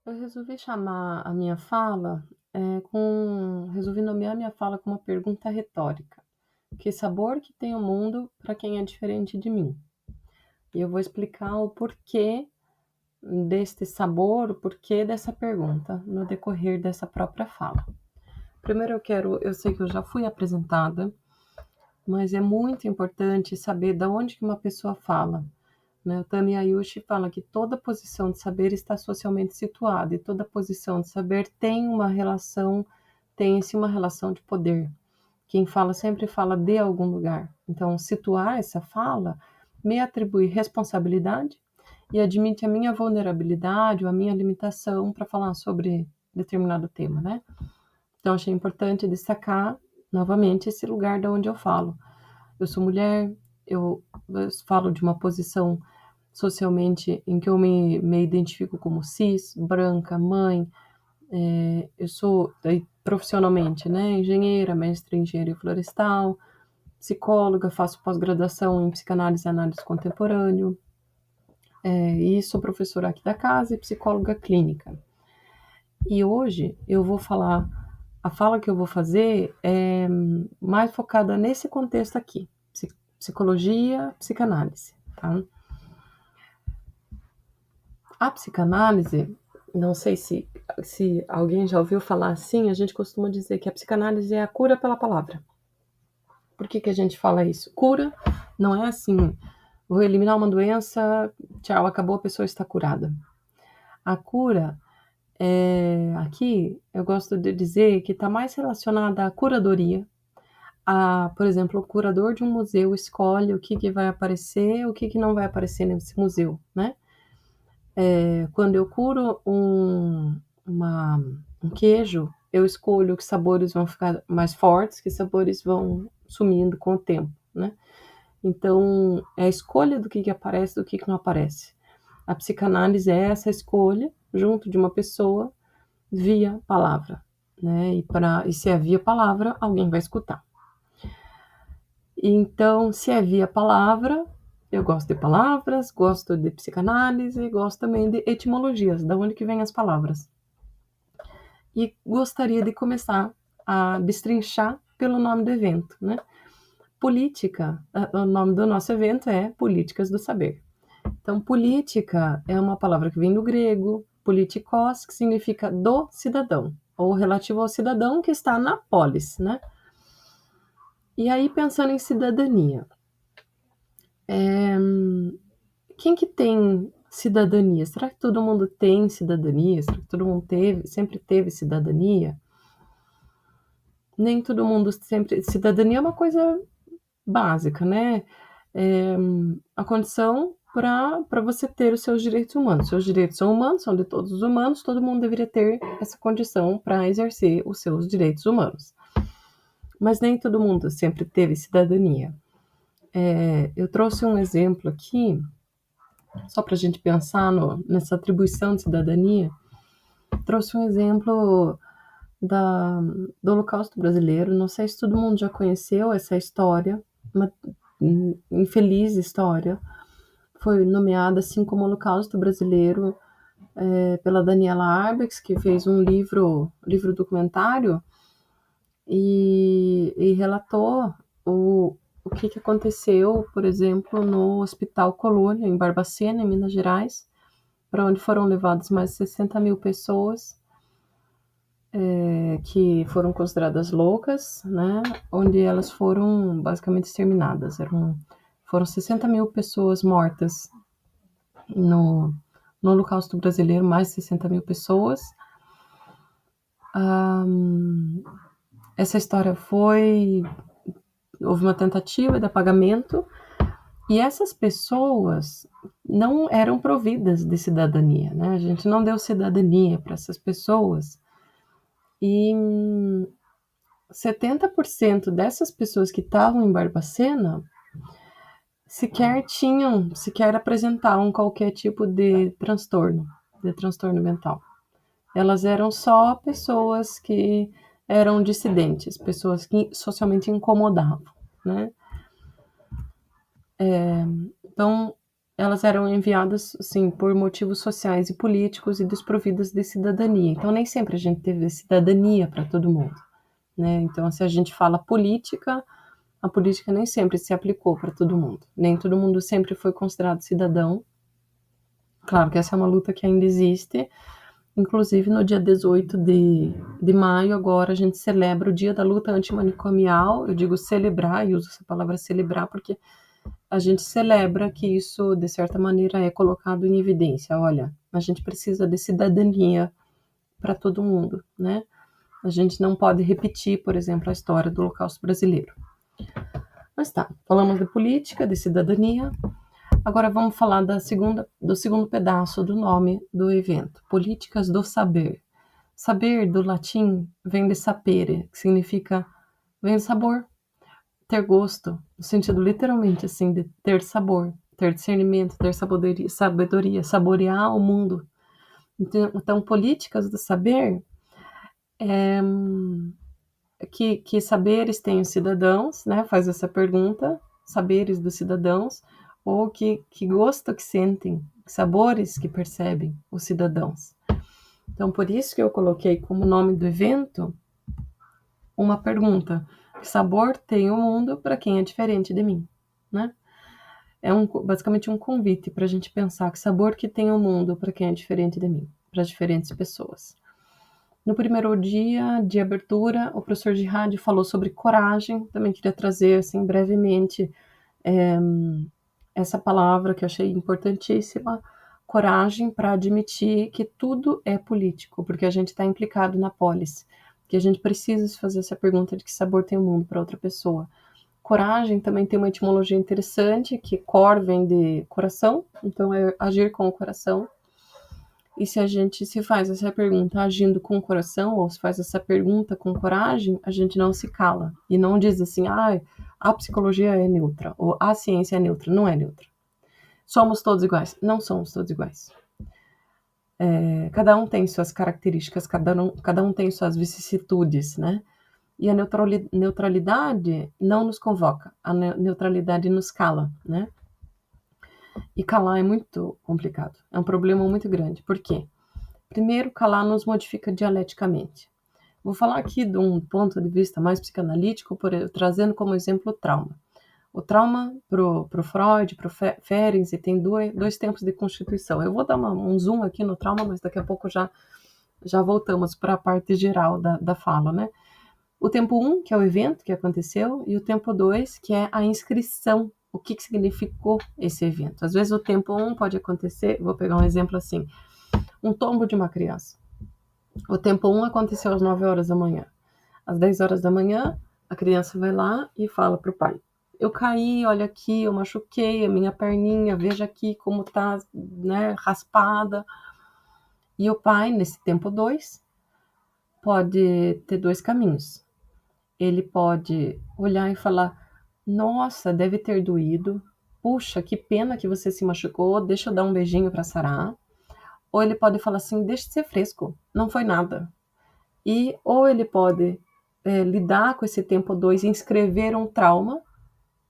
Eu resolvi chamar a minha fala, resolvi nomear minha fala com uma pergunta retórica: "Que sabor que tem o mundo para quem é diferente de mim?". E eu vou explicar o porquê deste sabor, o porquê dessa pergunta no decorrer dessa própria fala. Primeiro eu sei que eu já fui apresentada, mas é muito importante saber da onde que uma pessoa fala, né? O Tami Ayushi fala que toda posição de saber está socialmente situada e toda posição de saber tem-se uma relação de poder. Quem fala sempre fala de algum lugar. Então, situar essa fala me atribui responsabilidade e admite a minha vulnerabilidade ou a minha limitação para falar sobre determinado tema, né? Então, achei importante destacar novamente esse lugar de onde eu falo. Eu sou mulher, eu falo de uma posição socialmente em que eu me identifico como cis, branca, mãe, eu sou profissionalmente, né, engenheira, mestre em engenharia florestal, psicóloga, faço pós-graduação em psicanálise e análise contemporâneo, e sou professora aqui da casa e psicóloga clínica. E hoje eu vou falar, a fala que eu vou fazer é mais focada nesse contexto aqui, psicologia, psicanálise, tá? A psicanálise, não sei se alguém já ouviu falar assim, a gente costuma dizer que a psicanálise é a cura pela palavra. Por que que a gente fala isso? Cura não é assim, vou eliminar uma doença, tchau, acabou, a pessoa está curada. A cura, aqui, eu gosto de dizer que está mais relacionada à curadoria. Por exemplo, o curador de um museu escolhe o que que vai aparecer, o que que não vai aparecer nesse museu, né? Quando eu curo um queijo, eu escolho que sabores vão ficar mais fortes, que sabores vão sumindo com o tempo, né? Então, é a escolha do que aparece, do que não aparece. A psicanálise é essa escolha junto de uma pessoa via palavra, né? E se é via palavra, alguém vai escutar. Então, se é via palavra, eu gosto de palavras, gosto de psicanálise, gosto também de etimologias, da onde que vêm as palavras. E gostaria de começar a destrinchar pelo nome do evento, né? Política, o nome do nosso evento é Políticas do Saber. Então, política é uma palavra que vem do grego, politikos, que significa do cidadão, ou relativo ao cidadão que está na polis, né? E aí, pensando em cidadania, quem que tem cidadania? Será que todo mundo tem cidadania? Será que todo mundo sempre teve cidadania? Nem todo mundo sempre. Cidadania é uma coisa básica, né? A condição para você ter os seus direitos humanos. Seus direitos são humanos, são de todos os humanos, todo mundo deveria ter essa condição para exercer os seus direitos humanos. Mas nem todo mundo sempre teve cidadania. Eu trouxe um exemplo aqui, só para a gente pensar nessa atribuição de cidadania. Trouxe um exemplo do Holocausto Brasileiro. Não sei se todo mundo já conheceu essa história, uma infeliz história. Foi nomeada assim como Holocausto Brasileiro pela Daniela Arbex, que fez um livro documentário e relatou o que aconteceu, por exemplo, no Hospital Colônia, em Barbacena, em Minas Gerais, para onde foram levadas mais de 60 mil pessoas que foram consideradas loucas, né? Onde elas foram basicamente exterminadas. Foram 60 mil pessoas mortas no Holocausto Brasileiro, mais de 60 mil pessoas. Essa história houve uma tentativa de apagamento e essas pessoas não eram providas de cidadania, né? A gente não deu cidadania para essas pessoas e 70% dessas pessoas que estavam em Barbacena sequer apresentavam qualquer tipo de transtorno mental. Elas eram só pessoas que eram dissidentes, pessoas que socialmente incomodavam, né? Então, elas eram enviadas, assim, por motivos sociais e políticos e desprovidas de cidadania. Então, nem sempre a gente teve cidadania para todo mundo, né? Então, se a gente fala política, a política nem sempre se aplicou para todo mundo. Nem todo mundo sempre foi considerado cidadão. Claro que essa é uma luta que ainda existe. Inclusive, no dia 18 de maio, agora, a gente celebra o Dia da Luta Antimanicomial. Eu digo celebrar, e uso essa palavra celebrar, porque a gente celebra que isso, de certa maneira, é colocado em evidência. Olha, a gente precisa de cidadania para todo mundo, né? A gente não pode repetir, por exemplo, a história do Holocausto brasileiro. Mas tá, falamos de política, de cidadania. Agora vamos falar do segundo pedaço do nome do evento, Políticas do Saber. Saber, do latim, vem de sapere, que significa, vem de sabor, ter gosto, no sentido literalmente assim, de ter sabor, ter discernimento, ter sabedoria, saborear o mundo. Então políticas do saber é que saberes têm os cidadãos, né? Faz essa pergunta, saberes dos cidadãos, ou que gosto que sentem, sabores que percebem os cidadãos. Então, por isso que eu coloquei como nome do evento uma pergunta: que sabor tem o mundo para quem é diferente de mim, né? É basicamente um convite para a gente pensar que sabor que tem o mundo para quem é diferente de mim, para diferentes pessoas. No primeiro dia de abertura, o professor de rádio falou sobre coragem. Também queria trazer, assim, brevemente, essa palavra que eu achei importantíssima, coragem para admitir que tudo é político, porque a gente está implicado na polis, que a gente precisa se fazer essa pergunta de que sabor tem o mundo para outra pessoa. Coragem também tem uma etimologia interessante, que cor vem de coração, então é agir com o coração. E se a gente se faz essa pergunta agindo com o coração, ou se faz essa pergunta com coragem, a gente não se cala. E não diz assim, a psicologia é neutra, ou a ciência é neutra. Não é neutra. Somos todos iguais. Não somos todos iguais. Cada um tem suas características, cada um tem suas vicissitudes, né? E a neutralidade não nos convoca, a neutralidade nos cala, né? E calar é muito complicado, é um problema muito grande. Por quê? Primeiro, calar nos modifica dialeticamente. Vou falar aqui de um ponto de vista mais psicanalítico, trazendo como exemplo o trauma. O trauma, pro Freud, pro Ferenczi, tem dois tempos de constituição. Eu vou dar um zoom aqui no trauma, mas daqui a pouco já voltamos para a parte geral da fala, né? O tempo 1, que é o evento que aconteceu, e o tempo 2, que é a inscrição. O que significou esse evento? Às vezes o tempo 1 pode acontecer, vou pegar um exemplo assim, um tombo de uma criança. O tempo 1 aconteceu às 9 horas da manhã. Às 10 horas da manhã, a criança vai lá e fala para o pai: eu caí, olha aqui, eu machuquei a minha perninha, veja aqui como tá, né, raspada. E o pai, nesse tempo 2, pode ter dois caminhos. Ele pode olhar e falar: nossa, deve ter doído. Puxa, que pena que você se machucou, deixa eu dar um beijinho para sarar. Ou ele pode falar assim: deixa de ser fresco, não foi nada. Ou ele pode lidar com esse tempo 2 e inscrever um trauma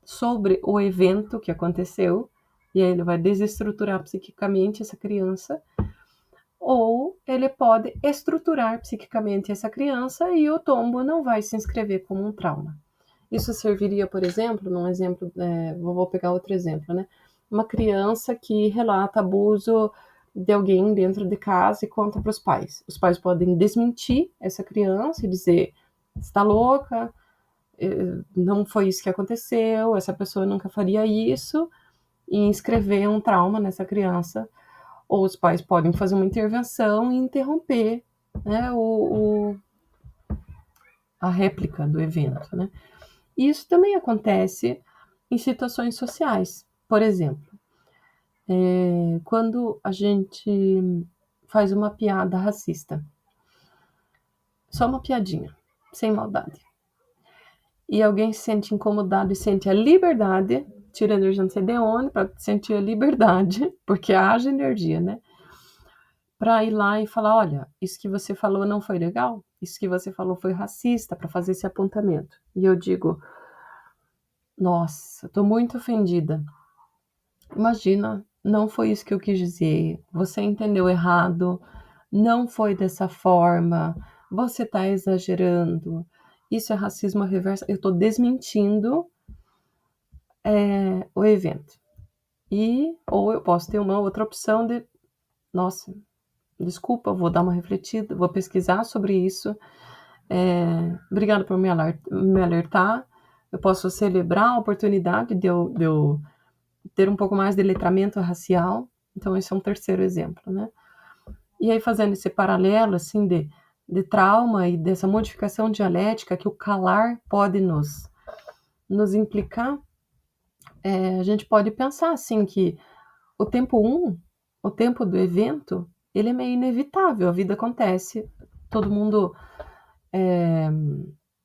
sobre o evento que aconteceu, e aí ele vai desestruturar psiquicamente essa criança, ou ele pode estruturar psiquicamente essa criança e o tombo não vai se inscrever como um trauma. Isso serviria, por exemplo, vou pegar outro exemplo, né? Uma criança que relata abuso de alguém dentro de casa e conta para os pais. Os pais podem desmentir essa criança e dizer: está louca, não foi isso que aconteceu, essa pessoa nunca faria isso, e inscrever um trauma nessa criança. Ou os pais podem fazer uma intervenção e interromper, né, a réplica do evento, né? E isso também acontece em situações sociais. Por exemplo, quando a gente faz uma piada racista, só uma piadinha, sem maldade, e alguém se sente incomodado e sente a liberdade, tira energia não sei de onde, para sentir a liberdade, porque haja energia, né? Para ir lá e falar: olha, isso que você falou não foi legal, isso que você falou foi racista, para fazer esse apontamento. E eu digo: nossa, estou muito ofendida. Imagina não foi isso que eu quis dizer, você entendeu errado, não foi dessa forma, você está exagerando, isso é racismo reverso, eu estou desmentindo o evento. Ou eu posso ter uma outra opção de, nossa, desculpa, vou dar uma refletida, vou pesquisar sobre isso, obrigada por me alertar, eu posso celebrar a oportunidade de eu ter um pouco mais de letramento racial, então esse é um terceiro exemplo, né? E aí fazendo esse paralelo, assim, de trauma e dessa modificação dialética que o calar pode nos implicar, a gente pode pensar, assim, que o tempo 1, o tempo do evento, ele é meio inevitável, a vida acontece, todo mundo,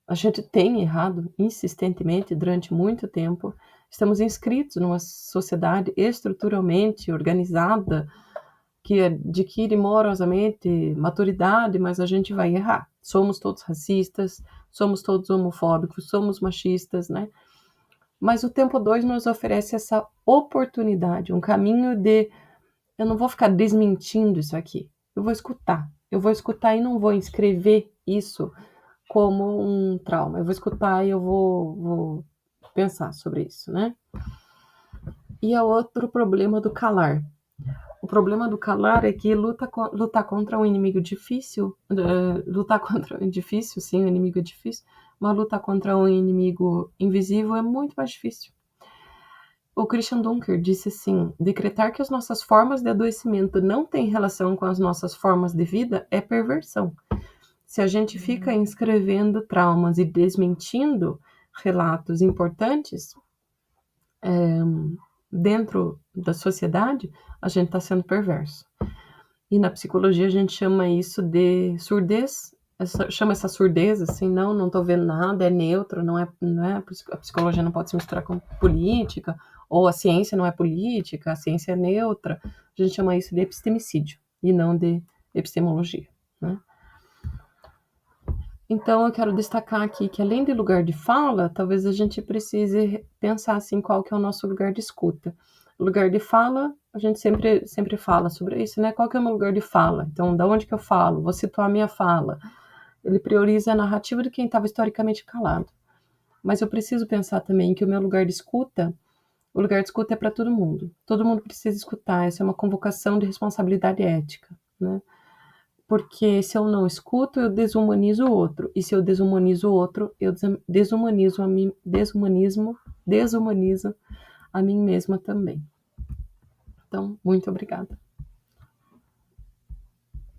a gente tem errado insistentemente durante muito tempo, estamos inscritos numa sociedade estruturalmente organizada, que adquire morosamente maturidade, mas a gente vai errar. Somos todos racistas, somos todos homofóbicos, somos machistas, né? Mas o tempo 2 nos oferece essa oportunidade, um caminho de eu não vou ficar desmentindo isso aqui. Eu vou escutar. Eu vou escutar e não vou inscrever isso como um trauma. Eu vou escutar e eu vou pensar sobre isso, né? E é outro problema do calar. O problema do calar é que lutar contra um inimigo difícil, lutar contra um difícil, sim, um inimigo é difícil, mas lutar contra um inimigo invisível é muito mais difícil. O Christian Dunker disse assim: decretar que as nossas formas de adoecimento não têm relação com as nossas formas de vida é perversão. Se a gente fica inscrevendo traumas e desmentindo relatos importantes dentro da sociedade, a gente está sendo perverso. E na psicologia a gente chama isso de surdez, chama essa surdez assim, não estou vendo nada, é neutro, não é, a psicologia não pode se misturar com política, ou a ciência não é política, a ciência é neutra, a gente chama isso de epistemicídio, e não de epistemologia, né? Então eu quero destacar aqui que além de lugar de fala, talvez a gente precise pensar assim, qual que é o nosso lugar de escuta. O lugar de fala, a gente sempre fala sobre isso, né? Qual que é o meu lugar de fala? Então, da onde que eu falo? Vou situar a minha fala. Ele prioriza a narrativa de quem estava historicamente calado. Mas eu preciso pensar também que o meu lugar de escuta, o lugar de escuta é para todo mundo. Todo mundo precisa escutar, essa é uma convocação de responsabilidade ética, né? Porque se eu não escuto, eu desumanizo o outro. E se eu desumanizo o outro, eu desumanizo a mim mesma também. Então, muito obrigada.